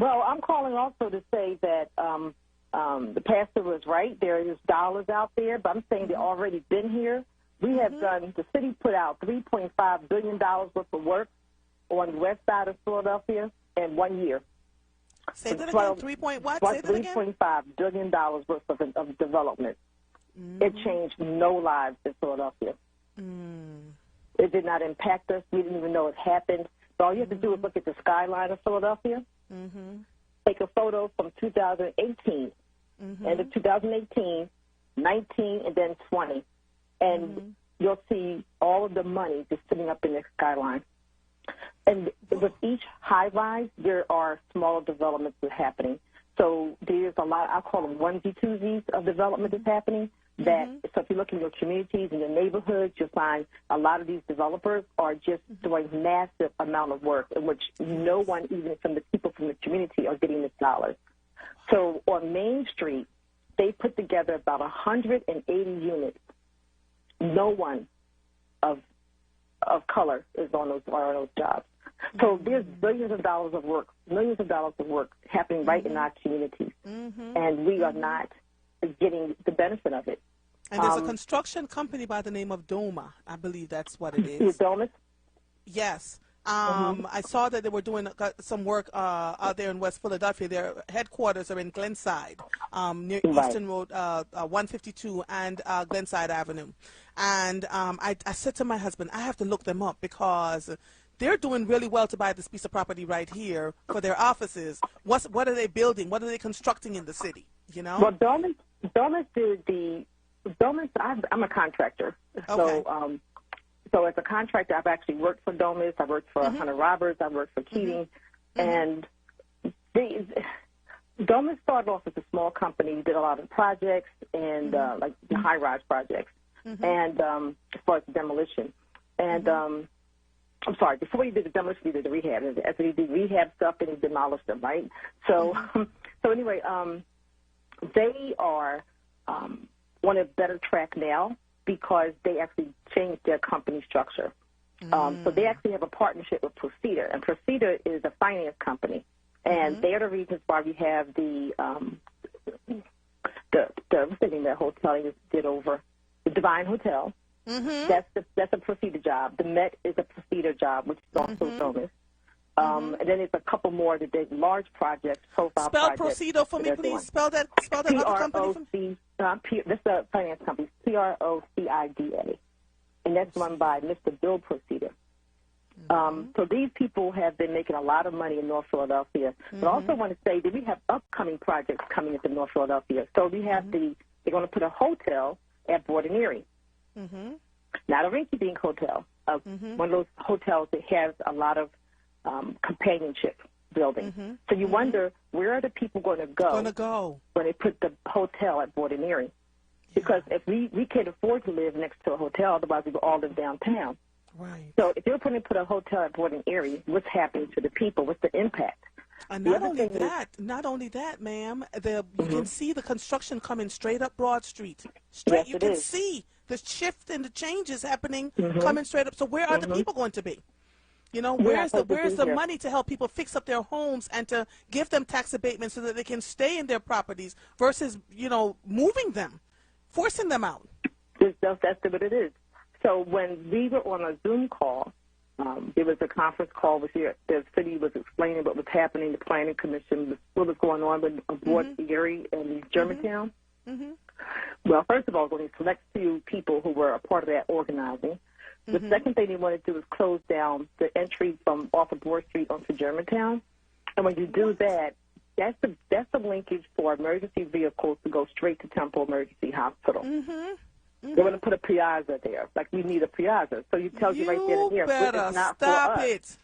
Well, I'm calling also to say that the pastor was right. There is dollars out there, but I'm saying they've already been here. We have done, the city put out $3.5 billion worth of work on the west side of Philadelphia in 1 year. Say that again, 3 point what? Say that again? $3.5 billion worth of development. It changed no lives in Philadelphia. It did not impact us. We didn't even know it happened. So all you have to do is look at the skyline of Philadelphia, take a photo from 2018, end of 2018, 19, and then 20, and you'll see all of the money just sitting up in the skyline. And with each high-rise, there are smaller developments that are happening. So there's a lot, I call them onesie-twosies of development that's happening. So if you look in your communities and your neighborhoods, you'll find a lot of these developers are just doing massive amount of work in which no one, even from the people from the community, are getting the dollars. So on Main Street, they put together about 180 units. No one of color is on those jobs. So there's billions of dollars of work, millions of dollars of work happening right in our communities, and we are not getting the benefit of it. And there's a construction company by the name of Doma. I believe that's what it is. Domus? Yes. I saw that they were doing some work out there in West Philadelphia. Their headquarters are in Glenside, near Eastern Road, 152 and Glenside Avenue. And I said to my husband, I have to look them up because they're doing really well to buy this piece of property right here for their offices. What are they building? What are they constructing in the city? You know? Well, Domus did I'm a contractor. Okay. So as a contractor, I've actually worked for Domus. I worked for Hunter Roberts. I worked for Keating. And Domus started off as a small company, did a lot of projects and like the high-rise projects, and as far as demolition. And I'm sorry, before he did the demolition, he did the rehab. After he did rehab stuff, then he demolished them, right? So, so anyway, they are on a better track now because they actually changed their company structure. So they actually have a partnership with Procedure, and Procedure is a finance company, and they're the reasons why we have the what's the name of that hotel you did over, the Divine Hotel. That's a Procedure job. The Met is a Procedure job, which is also Domus. And then there's a couple more that did large projects, profile projects. Spell Procedure for me, please. Spell that other company for me. This is a finance company, Procida, and that's run by Mr. Bill Procedure. So these people have been making a lot of money in North Philadelphia. But I also want to say that we have upcoming projects coming into North Philadelphia. So we have they're going to put a hotel at Broad and Erie. Not a rinky-dink hotel, one of those hotels that has a lot of companionship building. So you wonder, where are the people going to go when they put the hotel at Broad and Erie? Because if we can't afford to live next to a hotel, otherwise we would all live downtown. Right. So if you're going to put a hotel at Broad and Erie, what's happening to the people? What's the impact? Not only that, ma'am, you can see the construction coming straight up Broad Street. Yes, you can see the shift and the changes happening coming straight up. So where are the people going to be? You know, where's the money to help people fix up their homes and to give them tax abatement so that they can stay in their properties versus, moving them, forcing them out? That's what it is. So when we were on a Zoom call, there was a conference call with the city was explaining what was happening, the planning commission, what was going on with Broad Erie and Germantown. Well, first of all, when they select few people who were a part of that organizing, the second thing they wanted to do was close down the entry from off of Broad Street onto Germantown. And when you do that, that's the linkage for emergency vehicles to go straight to Temple Emergency Hospital. They're going to put a piazza there, like we need a piazza. So you tell you right then and there, better not stop for us. it.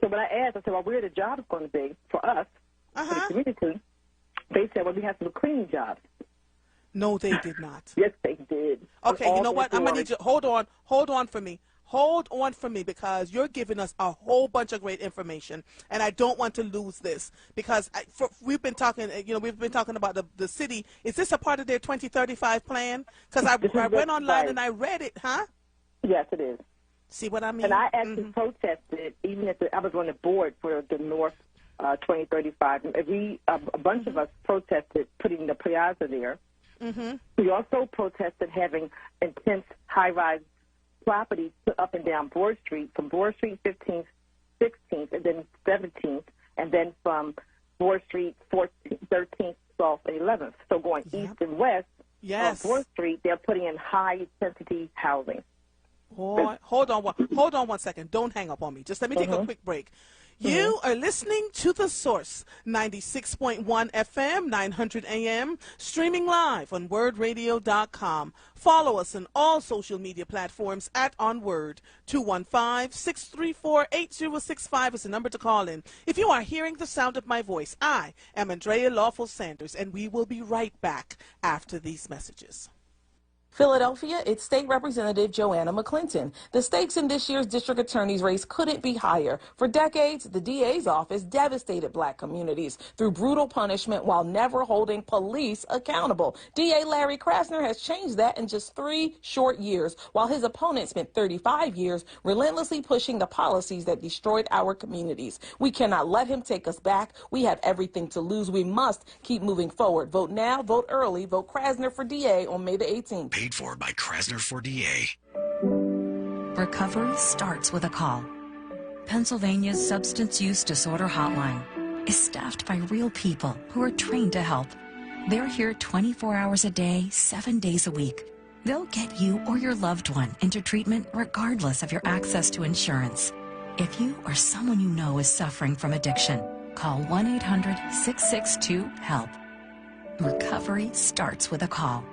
So when I asked, I said, well, where are the jobs going to be for us, for the community? They said, well, we have some cleaning jobs. No, they did not. Yes, they did. Okay, you know what? I'm going to need you. Hold on for me. Hold on for me because you're giving us a whole bunch of great information, and I don't want to lose this because we've been talking. We've been talking about the city. Is this a part of their 2035 plan? Because I went online and I read it, huh? Yes, it is. See what I mean? And I actually protested, even I was on the board for the North 2035. A bunch of us protested putting the Piazza there. We also protested having intense high-rise properties put up and down Broad Street, from Broad Street 15th, 16th, and then 17th, and then from Broad Street 14th, 13th, 12th, and 11th. So going east and west on Broad Street, they're putting in high-intensity housing. Hold on one second. Don't hang up on me. Just let me take a quick break. You are listening to The Source, 96.1 FM, 900 AM, streaming live on wordradio.com. Follow us on all social media platforms at OnWord. 215-634-8065 is the number to call in. If you are hearing the sound of my voice, I am Andrea Lawful Sanders, and we will be right back after these messages. Philadelphia, it's State Representative Joanna McClinton. The stakes in this year's district attorney's race couldn't be higher. For decades, the DA's office devastated black communities through brutal punishment while never holding police accountable. DA Larry Krasner has changed that in just 3 short years, while his opponent spent 35 years relentlessly pushing the policies that destroyed our communities. We cannot let him take us back. We have everything to lose. We must keep moving forward. Vote now, vote early, vote Krasner for DA on May the 18th. Paid for by Krasner for DA. Recovery starts with a call. Pennsylvania's Substance Use Disorder Hotline is staffed by real people who are trained to help. They're here 24 hours a day, 7 days a week. They'll get you or your loved one into treatment regardless of your access to insurance. If you or someone you know is suffering from addiction, call 1-800-662-HELP. Recovery starts with a call.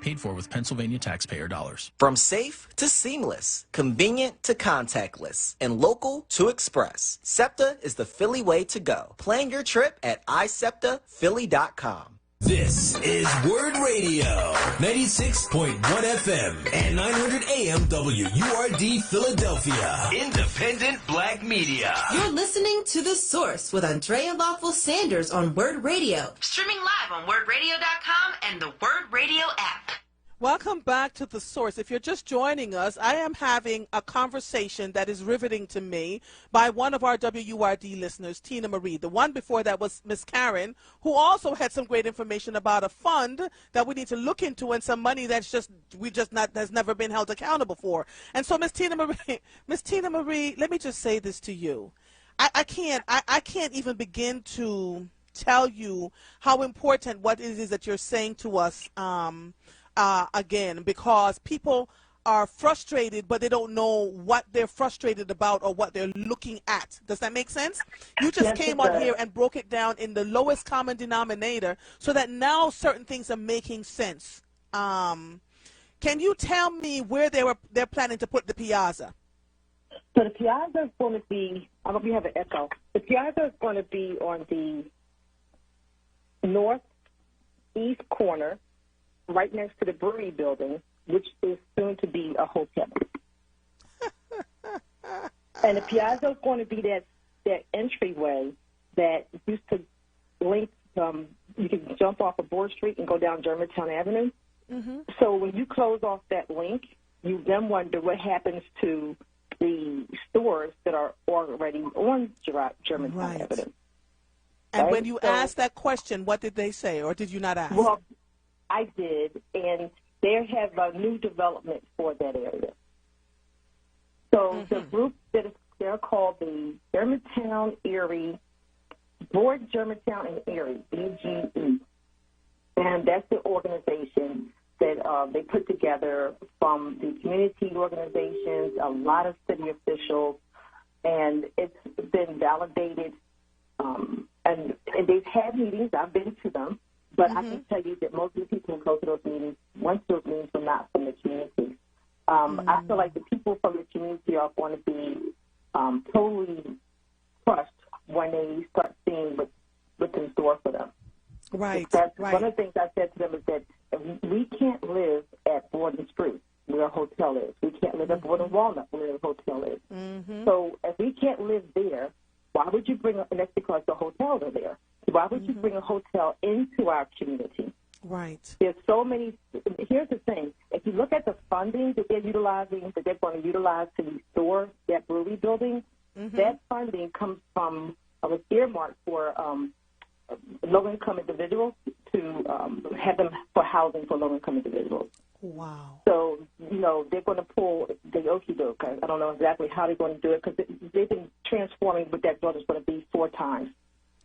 Paid for with Pennsylvania taxpayer dollars. From safe to seamless, convenient to contactless, and local to express, SEPTA is the Philly way to go. Plan your trip at iseptaphilly.com. This is Word Radio, 96.1 FM and 900 AM WURD Philadelphia. Independent Black Media. You're listening to The Source with Andrea Lawful Sanders on Word Radio. Streaming live on wordradio.com and the Word Radio app. Welcome back to The Source. If you're just joining us, I am having a conversation that is riveting to me by one of our WURD listeners, Tina Marie. The one before that was Miss Karen, who also had some great information about a fund that we need to look into and some money that's has never been held accountable for. And so, Miss Tina Marie, let me just say this to you. I can't even begin to tell you how important what it is that you're saying to us. Again, because people are frustrated, but they don't know what they're frustrated about or what they're looking at. Does that make sense? You just came on here and broke it down in the lowest common denominator so that now certain things are making sense. Can you tell me where they're planning to put the Piazza? So the Piazza is going to be, I hope you have an echo. The Piazza is going to be on the northeast corner, right next to the brewery building, which is soon to be a hotel. And the Piazza is going to be that entryway that used to link, you can jump off of Broad Street and go down Germantown Avenue. Mm-hmm. So when you close off that link, you then wonder what happens to the stores that are already on Germantown Avenue. And when you asked that question, what did they say, or did you not ask? Well, I did, and they have a new development for that area. So the group they're called the Germantown Erie, Board Germantown and Erie, BGE, and that's the organization that they put together from the community organizations, a lot of city officials, and it's been validated. And they've had meetings. I've been to them. But I can tell you that most of the people who go to those meetings, once those meetings were not from the community. I feel like the people from the community are going to be totally crushed when they start seeing what's in store for them. Right. One of the things I said to them is that we can't live at Borden Street, where a hotel is. We can't live at Borden Walnut, where a hotel is. Mm-hmm. So if we can't live there, why would you bring and that's because the hotels are there. Why would you bring a hotel into our community? Right. There's so many. Here's the thing. If you look at the funding that they're utilizing, that they're going to utilize to restore that brewery building, that funding comes from was earmarked for low-income individuals to have them for housing for low-income individuals. Wow. So, they're going to pull the okey-doke. I don't know exactly how they're going to do it because they've been transforming what that bill is going to be 4 times.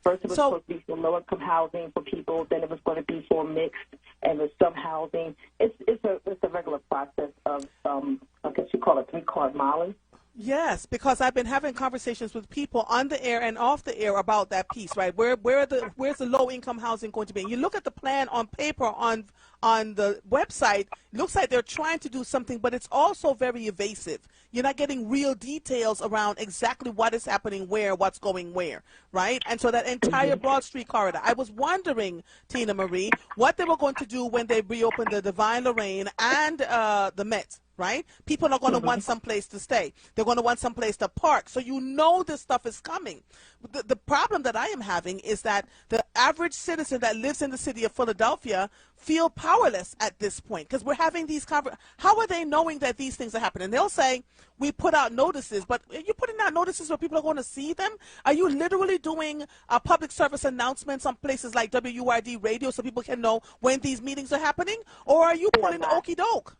First, it was supposed to be for low-income housing for people. Then it was going to be for mixed and with some housing. It's a regular process of, I guess you call it 3-card Molly. Yes, because I've been having conversations with people on the air and off the air about that piece, right? Where's the low income housing going to be? And you look at the plan on paper on the website, it looks like they're trying to do something, but it's also very evasive. You're not getting real details around exactly what is happening where, what's going where, right? And so that entire Broad Street corridor, I was wondering, Tina Marie, what they were going to do when they reopened the Divine Lorraine and the Met. Right? People are going to want some place to stay. They're going to want some place to park. So this stuff is coming. The problem that I am having is that the average citizen that lives in the city of Philadelphia feel powerless at this point because we're having these How are they knowing that these things are happening? They'll say, we put out notices, but are you putting out notices where people are going to see them? Are you literally doing public service announcements on places like WURD radio so people can know when these meetings are happening? Or are you pulling the okey doke?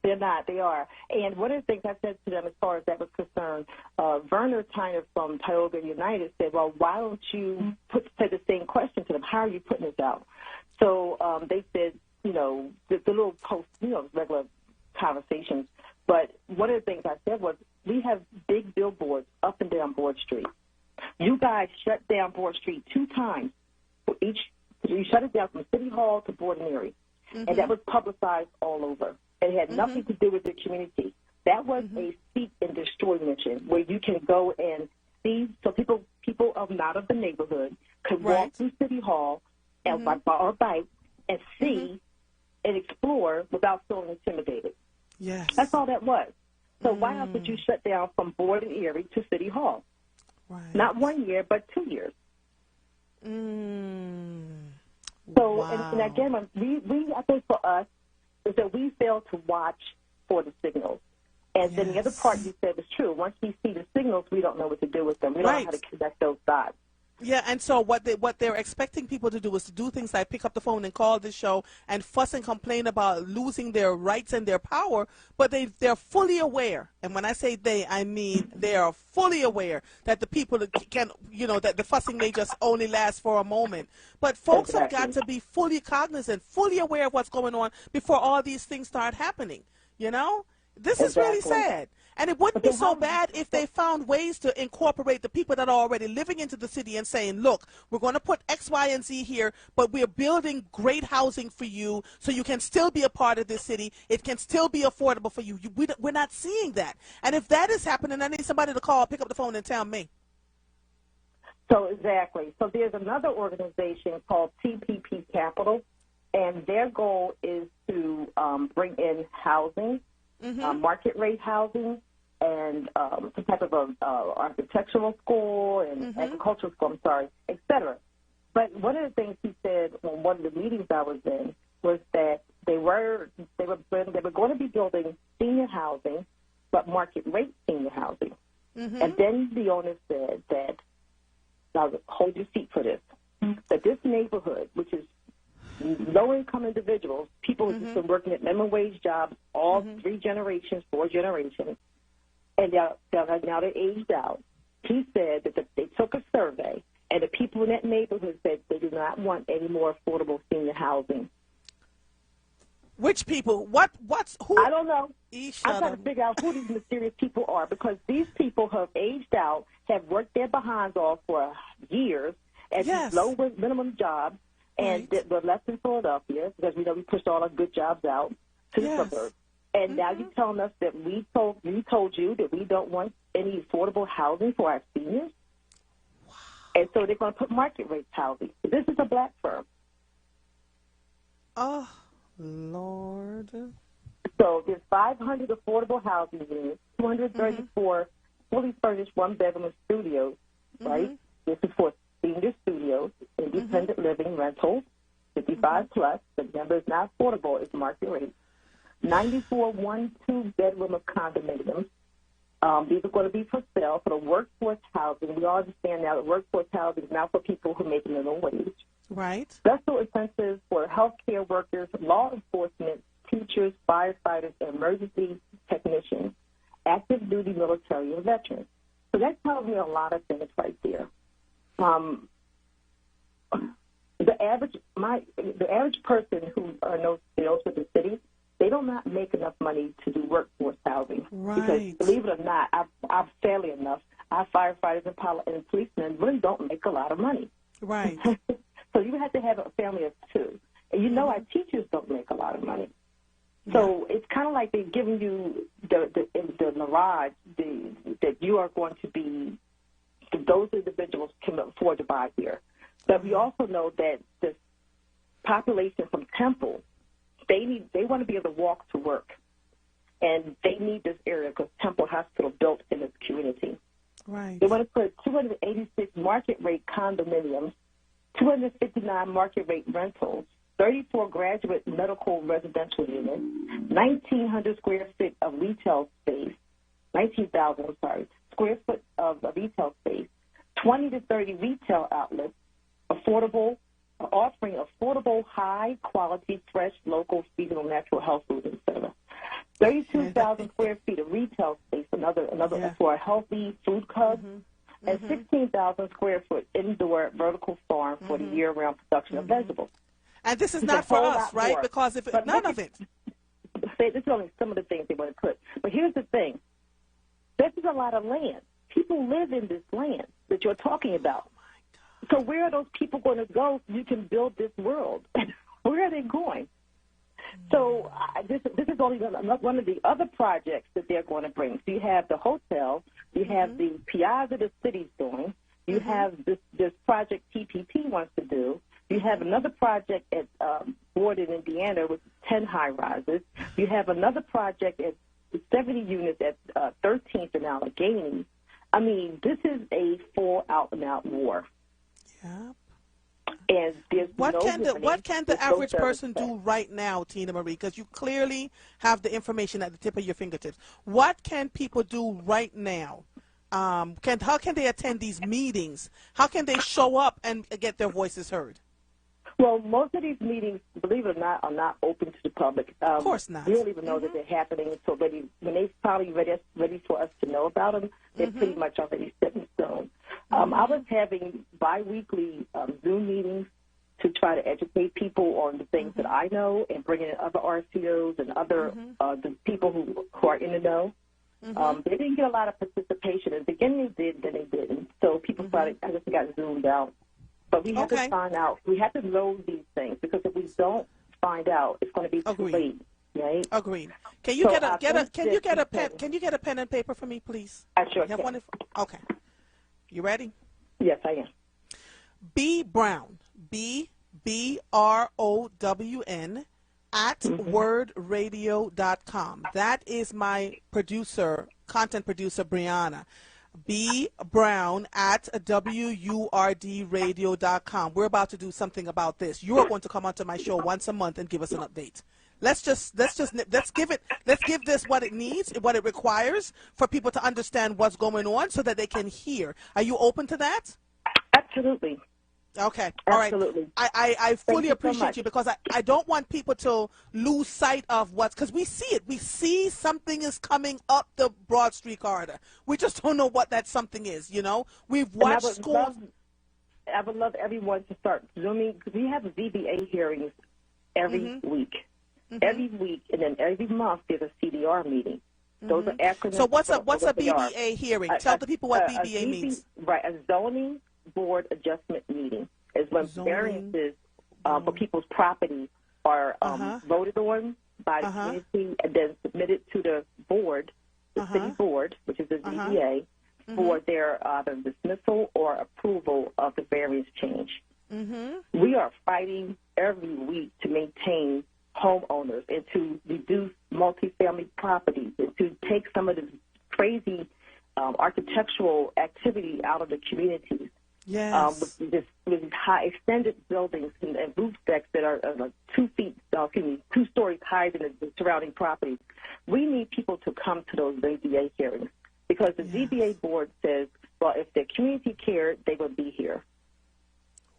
They're not. They are. And one of the things I said to them as far as that was concerned, Werner Tyner from Tioga United said, well, why don't you say the same question to them? How are you putting this out? So they said, the little post, regular conversations. But one of the things I said was, we have big billboards up and down Broad Street. You guys shut down Broad Street 2 times for each. You shut it down from City Hall to Broad and Erie. And that was publicized all over. It had nothing to do with the community. That was a seek and destroy mission where you can go and see, so people of not of the neighborhood could walk through City Hall and or bike and see and explore without feeling intimidated. Yes. That's all that was. So why else would you shut down from Broad and Erie to City Hall? Right. Not 1 year, but 2 years. So, and again, I think for us, is that we fail to watch for the signals. And then the other part you said is true. Once we see the signals, we don't know what to do with them. We don't know how to connect those dots. Yeah, and so what they're expecting people to do is to do things like pick up the phone and call this show and fuss and complain about losing their rights and their power, but they're fully aware. And when I say they, I mean they are fully aware that the people can, that the fussing may just only last for a moment. But folks have got to be fully cognizant, fully aware of what's going on before all these things start happening. This is really sad. And it wouldn't be so bad if they found ways to incorporate the people that are already living into the city and saying, look, we're going to put X, Y, and Z here, but we're building great housing for you so you can still be a part of this city. It can still be affordable for you. We're not seeing that. And if that is happening, I need somebody to call, pick up the phone, and tell me. So exactly. So there's another organization called TPP Capital, and their goal is to bring in housing, market rate housing, and some type of architectural school and agricultural school, et cetera. But one of the things he said on one of the meetings I was in was that they were going to be building senior housing, but market rate senior housing. And then the owner said that, now hold your seat for this, that this neighborhood, which is low-income individuals, people who've just been working at minimum wage jobs all 3 generations, 4 generations, and now they're aged out. He said that they took a survey, and the people in that neighborhood said they do not want any more affordable senior housing. Which people? Who? I don't know. I'm trying to figure out who these mysterious people are, because these people have aged out, have worked their behinds off for years at these low minimum jobs, and were left in Philadelphia because we pushed all our good jobs out to the suburbs. And now you're telling us that we told you that we don't want any affordable housing for our seniors? Wow. And so they're going to put market rate housing. This is a black firm. Oh, Lord. So there's 500 affordable housing units, 234 fully furnished one-bedroom studios, right? This is for senior studios, independent living rentals, 55 plus. The number is not affordable, it's market rate. 94 1-2 bedroom of condominiums, These are going to be for sale for the workforce housing. We all understand now that workforce housing is not for people who make minimum wage. Right. Special incentives for healthcare workers, law enforcement, teachers, firefighters, emergency technicians, active duty military, and veterans. So that tells me a lot of things right there. The average person who knows deals with the city, they do not make enough money to do workforce housing. Right. Because believe it or not, sadly enough, our firefighters and policemen really don't make a lot of money. Right. So you have to have a family of two. And you know our teachers don't make a lot of money. So it's kind of like they're giving you the mirage that you are going to be, those individuals can afford to buy here. But we also know that the population from Temple, they want to be able to walk to work. And they need this area because Temple Hospital built in this community. Right. They want to put 286 market rate condominiums, 259 market rate rentals, 34 graduate medical residential units, 1,900 square feet of retail space, 19,000 square foot of retail space, 20 to 30 retail outlets, offering affordable, high-quality, fresh, local, seasonal, natural health food, etc. 32,000 square feet of retail space, another for a healthy food hub, and 16,000 square foot indoor vertical farm for the year-round production of vegetables. And this is not for us, right? More. Because if none of it. This is only some of the things they want to put. But here's the thing. This is a lot of land. People live in this land that you're talking about. So where are those people going to go so you can build this world? Where are they going? So this is only one of the other projects that they're going to bring. So you have the hotel, you have the Piazza the city's doing, you have this project TPP wants to do, you have another project at Ward in Indiana with 10 high-rises, you have another project at 70 units at 13th in Allegheny. I mean, this is a full out-and-out war. Yeah. And what can the average person do right now, Tina Marie? Because you clearly have the information at the tip of your fingertips. What can people do right now? How can they attend these meetings? How can they show up and get their voices heard? Well, most of these meetings, believe it or not, are not open to the public. Of course not. We don't even know that they're happening. So when they're probably ready for us to know about them, they're pretty much already set in stone. I was having biweekly Zoom meetings to try to educate people on the things that I know and bring in other RCOs and other the people who are in the know. They didn't get a lot of participation. In the beginning they did, then they didn't. So people started, I just got zoomed out. But we have to find out. We have to know these things because if we don't find out, it's going to be too late. Right? Agreed. Can you get a pen? Can you get a pen and paper for me, please? I sure can. One okay. You ready? Yes, I am. B Brown, BBROWN at wordradio.com. That is my content producer, Brianna. B Brown at WURDradio.com. We're about to do something about this. You are going to come onto my show once a month and give us an update. Let's give this what it needs, what it requires for people to understand what's going on so that they can hear. Are you open to that? Absolutely. Okay. All right. Absolutely. I fully appreciate you so because I don't want people to lose sight of because we see it. We see something is coming up the Broad Street corridor. We just don't know what that something is, you know? We've watched schools. I would love everyone to start Zooming because we have VBA hearings every week. Every week, and then every month there's a CDR meeting. Those are acronyms. So what's a BBA hearing? Tell the people what BBA means. Right, a zoning board adjustment meeting is when variances for people's property are voted on by the community and then submitted to the board, the city board, which is the ZBA, for their either dismissal or approval of the variance change. We are fighting every week to maintain homeowners and to reduce multifamily properties and to take some of the crazy architectural activity out of the communities. Yes. With these high extended buildings and roof decks that are like 2 stories higher than the surrounding properties. We need people to come to those ADA hearings because the ZBA board says, well, if they're community care, they will be here.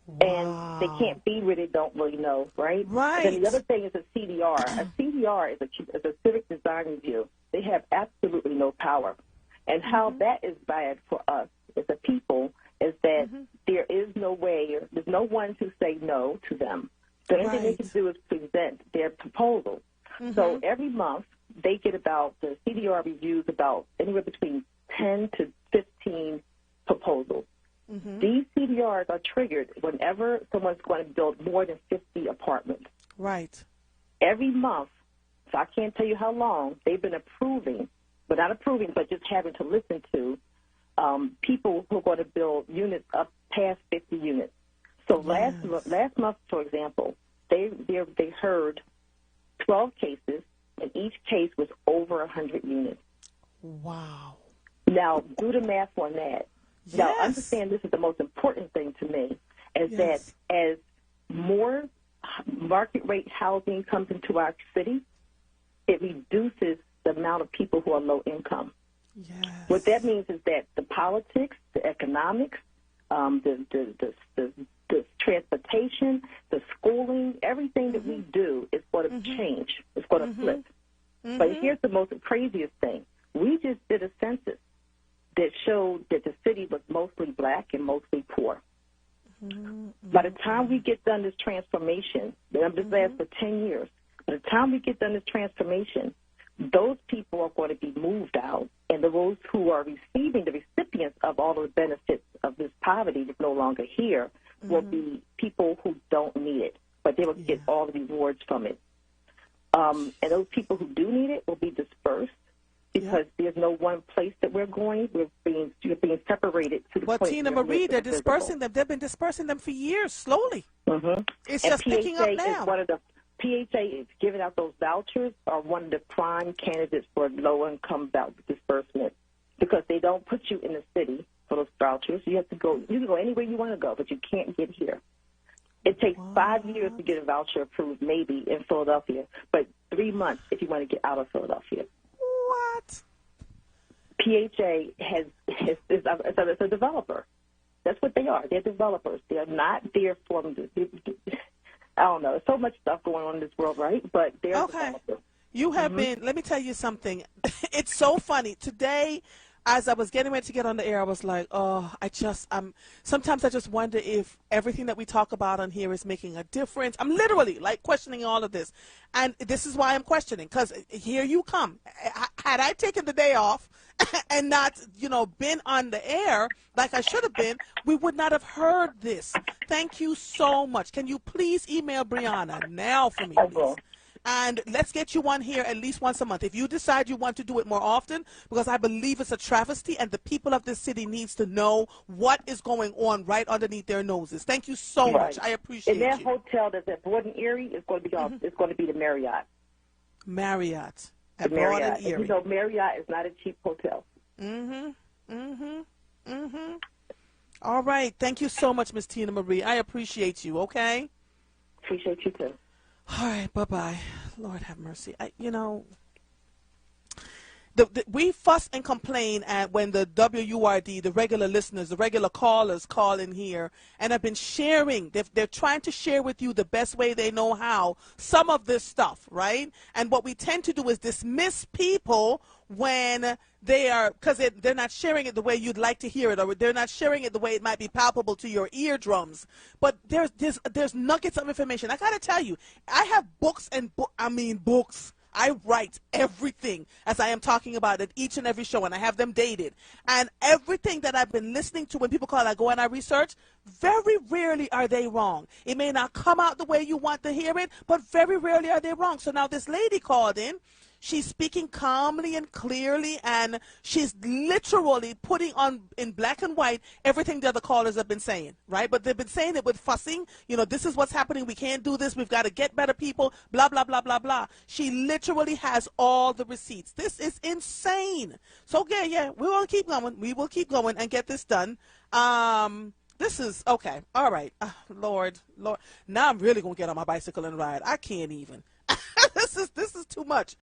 Wow. And they can't be where they don't really know, right? Right. And then the other thing is a CDR. A CDR is a civic design review. They have absolutely no power. And how that is bad for us as a people is that there is no way, there's no one to say no to them. The only thing they can do is present their proposal. So every month they get the CDR reviews about anywhere between 10 to 15 proposals. These CDRs are triggered whenever someone's going to build more than 50 apartments. Right. Every month, so I can't tell you how long, they've been approving, but not approving, but just having to listen to people who are going to build units up past 50 units. So last month, for example, they heard 12 cases, and each case was over 100 units. Wow. Now, do the math on that. Yes. Now, understand this is the most important thing to me, is that as more market rate housing comes into our city, it reduces the amount of people who are low income. Yes. What that means is that the politics, the economics, the transportation, the schooling, everything that we do is going to change. It's going to flip. But here's the most craziest thing. We just did a census that showed that the city was mostly black and mostly poor. By the time we get done this transformation, that lasts for 10 years, by the time we get done this transformation, those people are going to be moved out, and those who are receiving the recipients of all of the benefits of this poverty that's no longer here will be people who don't need it, but they will get all the rewards from it. And those people who do need it will be dispersed because there's no one place that we're going. You're being separated to the point. Well, Tina Marie, they're dispersing them. They've been dispersing them for years, slowly. It's just picking up now. PHA is giving out those vouchers are one of the prime candidates for low-income disbursement because they don't put you in the city for those vouchers. You have to go. You can go anywhere you want to go, but you can't get here. It takes 5 years to get a voucher approved, maybe in Philadelphia, but 3 months if you want to get out of Philadelphia. What? PHA is a developer. That's what they are. They're developers. They are not there for them to. I don't know. There's so much stuff going on in this world, right? But they're developers. You have been. Let me tell you something. It's so funny today. As I was getting ready to get on the air, I was like, oh, sometimes I just wonder if everything that we talk about on here is making a difference. I'm literally like questioning all of this. And this is why I'm questioning, because here you come. Had I taken the day off and not, been on the air like I should have been, we would not have heard this. Thank you so much. Can you please email Brianna now for me, please? And let's get you one here at least once a month. If you decide you want to do it more often, because I believe it's a travesty and the people of this city needs to know what is going on right underneath their noses. Thank you so much. I appreciate you. And that hotel that's at Broad and Erie is going to be it's going to be the Marriott. Marriott. At Broad and Erie. And Marriott is not a cheap hotel. All right. Thank you so much, Miss Tina Marie. I appreciate you, okay? Appreciate you too. All right, bye-bye. Lord have mercy. We fuss and complain when the WURD, the regular listeners, the regular callers call in here and have been sharing. They're trying to share with you the best way they know how some of this stuff, right? And what we tend to do is dismiss people when because they're not sharing it the way you'd like to hear it, or they're not sharing it the way it might be palpable to your eardrums. But there's nuggets of information. I got to tell you, I have books and books. I write everything as I am talking about it each and every show, and I have them dated. And everything that I've been listening to when people call, I go and I research, very rarely are they wrong. It may not come out the way you want to hear it, but very rarely are they wrong. So now this lady called in. She's speaking calmly and clearly, and she's literally putting on in black and white everything the other callers have been saying, right? But they've been saying it with fussing. This is what's happening. We can't do this. We've got to get better people, blah, blah, blah, blah, blah. She literally has all the receipts. This is insane. So, yeah, we will keep going. We will keep going and get this done. This is, okay, all right. Lord. Now I'm really going to get on my bicycle and ride. I can't even. This is too much.